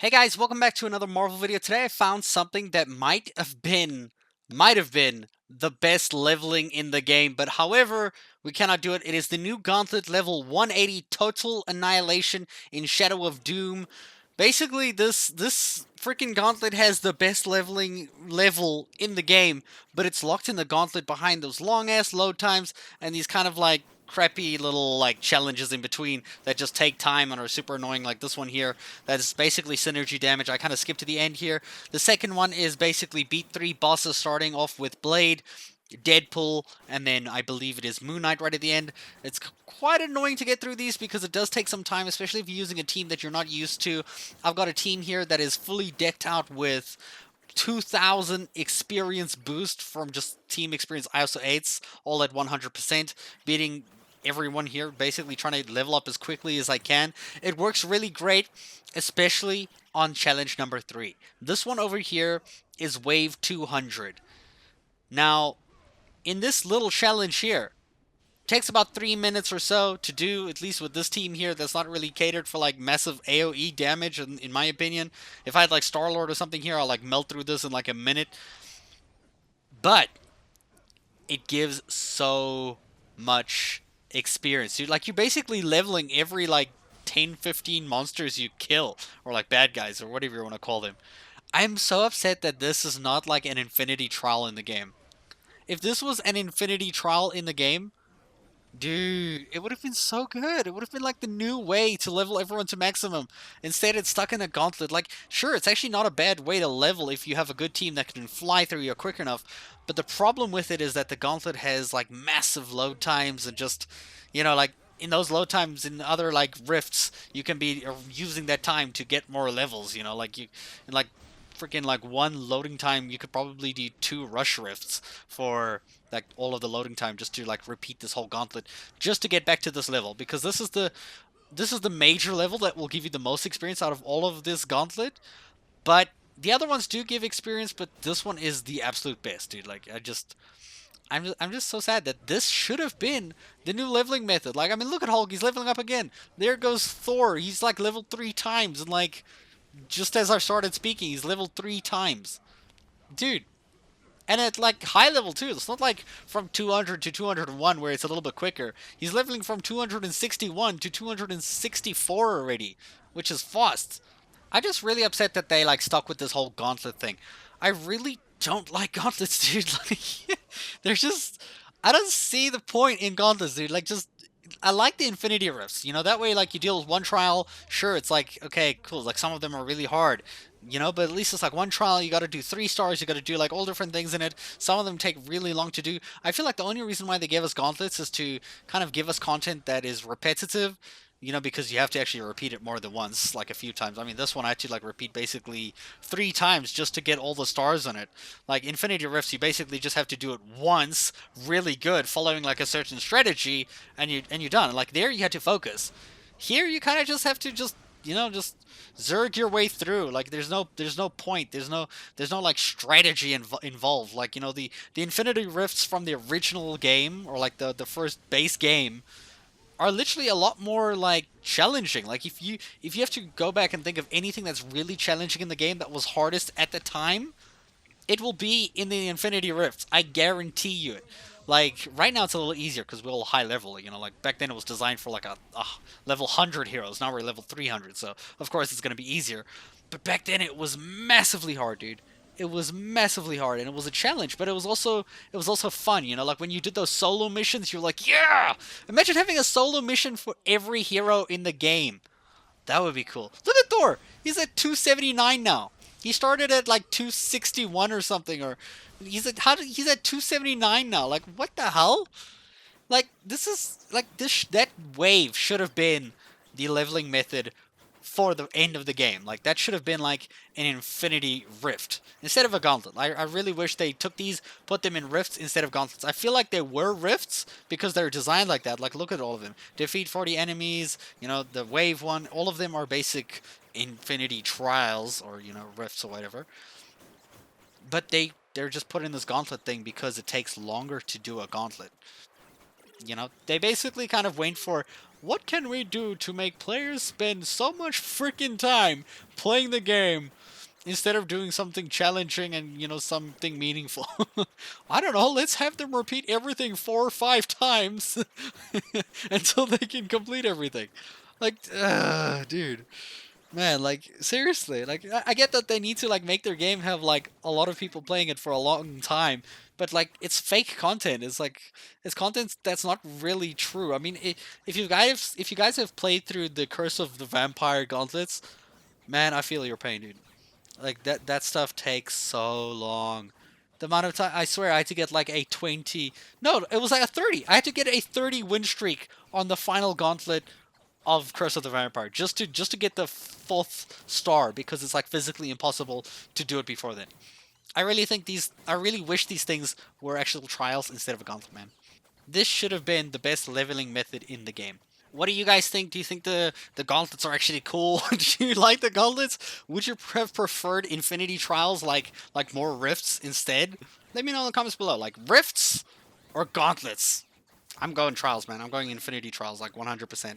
Hey guys, welcome back to another Marvel video. Today I found something that might have been the best leveling in the game, but however, we cannot do it. It is the new Gauntlet level 180 Total Annihilation in Shadow of Doom. Basically, this freaking Gauntlet has the best leveling level in the game, but it's locked in the Gauntlet behind those long ass load times and these kind of like crappy little like challenges in between that just take time and are super annoying, like this one here that is basically synergy damage. I kind of skipped to the end here. The second one is basically beat 3 bosses starting off with Blade, Deadpool, and then I believe it is Moon Knight right at the end. It's quite annoying to get through these because it does take some time, especially if you're using a team that you're not used to. I've got a team here that is fully decked out with 2,000 experience boost from just team experience ISO 8s, all at 100%, beating everyone here, basically trying to level up as quickly as I can. It works really great, especially on challenge number 3. This one over here is wave 200. Now, in this little challenge here, takes about 3 minutes or so to do, at least with this team here that's not really catered for like massive AoE damage in my opinion. If I had like Star-Lord or something here, I'll like melt through this in like a minute. But it gives so much experience, dude. Like, you're basically leveling every like 10-15 monsters you kill, or like bad guys, or whatever you want to call them. I'm so upset that this is not like an infinity trial in the game. If this was an infinity trial in the game, dude, it would have been so good. It would have been like the new way to level everyone to maximum. Instead, it's stuck in a gauntlet. Like, sure, it's actually not a bad way to level if you have a good team that can fly through you quick enough. But the problem with it is that the gauntlet has like massive load times and just, like in those load times in other like rifts, you can be using that time to get more levels. Like you, and like freaking like one loading time, you could probably do 2 rush rifts for like all of the loading time just to like repeat this whole gauntlet just to get back to this level, because this is the major level that will give you the most experience out of all of this gauntlet. But the other ones do give experience, but this one is the absolute best, dude. Like, I'm just so sad that this should have been the new leveling method. Like, I mean, look at Hulk, he's leveling up again. There goes Thor, he's like leveled 3 times, and like just as I started speaking, he's leveled 3 times. Dude, and at like high level too. It's not like from 200 to 201 where it's a little bit quicker. He's leveling from 261 to 264 already, which is fast. I'm just really upset that they like stuck with this whole gauntlet thing. I really don't like gauntlets, dude. Like, there's just, I don't see the point in gauntlets, dude. Like, just, I like the Infinity Rifts. That way, like, you deal with one trial. Sure, it's like, okay, cool. Like, some of them are really hard. But at least it's like one trial. You got to do 3 stars. You got to do like all different things in it. Some of them take really long to do. I feel like the only reason why they gave us gauntlets is to kind of give us content that is repetitive. Because you have to actually repeat it more than once, like a few times. I mean, this one I had to like repeat basically 3 times just to get all the stars on it. Like Infinity Rifts, you basically just have to do it once, really good, following like a certain strategy, and you're done. Like there, you had to focus. Here, you kind of just have to just zerg your way through. Like there's no point. There's no like strategy involved. Like the Infinity Rifts from the original game, or like the first base game, are literally a lot more like challenging. Like if you have to go back and think of anything that's really challenging in the game that was hardest at the time, it will be in the Infinity Rifts. I guarantee you it. Like right now it's a little easier because we're all high level. Like back then it was designed for like a level 100 heroes. Now we're level 300, so of course it's gonna be easier. But back then it was massively hard, dude. It was massively hard, and it was a challenge, but it was also fun. Like when you did those solo missions, you're like, yeah! Imagine having a solo mission for every hero in the game. That would be cool. Look at Thor. He's at 279 now. He started at like 261 or something, or he's at 279 now. Like what the hell? Like this is like this that wave should have been the leveling method for the end of the game. Like that should have been like an Infinity Rift instead of a Gauntlet. I really wish they took these, put them in rifts instead of gauntlets. I feel like they were rifts because they're designed like that. Like look at all of them. Defeat 40 enemies. The wave one. All of them are basic Infinity Trials, or rifts or whatever. But they're just put in this gauntlet thing because it takes longer to do a gauntlet. They basically kind of went for what can we do to make players spend so much freaking time playing the game instead of doing something challenging and, something meaningful? I don't know, let's have them repeat everything 4 or 5 times until they can complete everything. Like, dude. Man, like seriously, like I get that they need to like make their game have like a lot of people playing it for a long time, but like it's fake content. It's like it's content that's not really true. I mean, if you guys have played through the Curse of the Vampire Gauntlets, man, I feel your pain, dude. Like that stuff takes so long. The amount of time, I swear, I had to get like a 20. No, it was like a 30. I had to get a 30 win streak on the final gauntlet of Curse of the Vampire just to get the fourth star because it's like physically impossible to do it before then. I really wish these things were actual trials instead of a gauntlet, man. This should have been the best leveling method in the game. What do you guys think? Do you think the gauntlets are actually cool? Do you like the gauntlets? Would you have preferred Infinity Trials like more rifts instead? Let me know in the comments below. Like rifts or gauntlets? I'm going trials, man. I'm going Infinity Trials like 100%.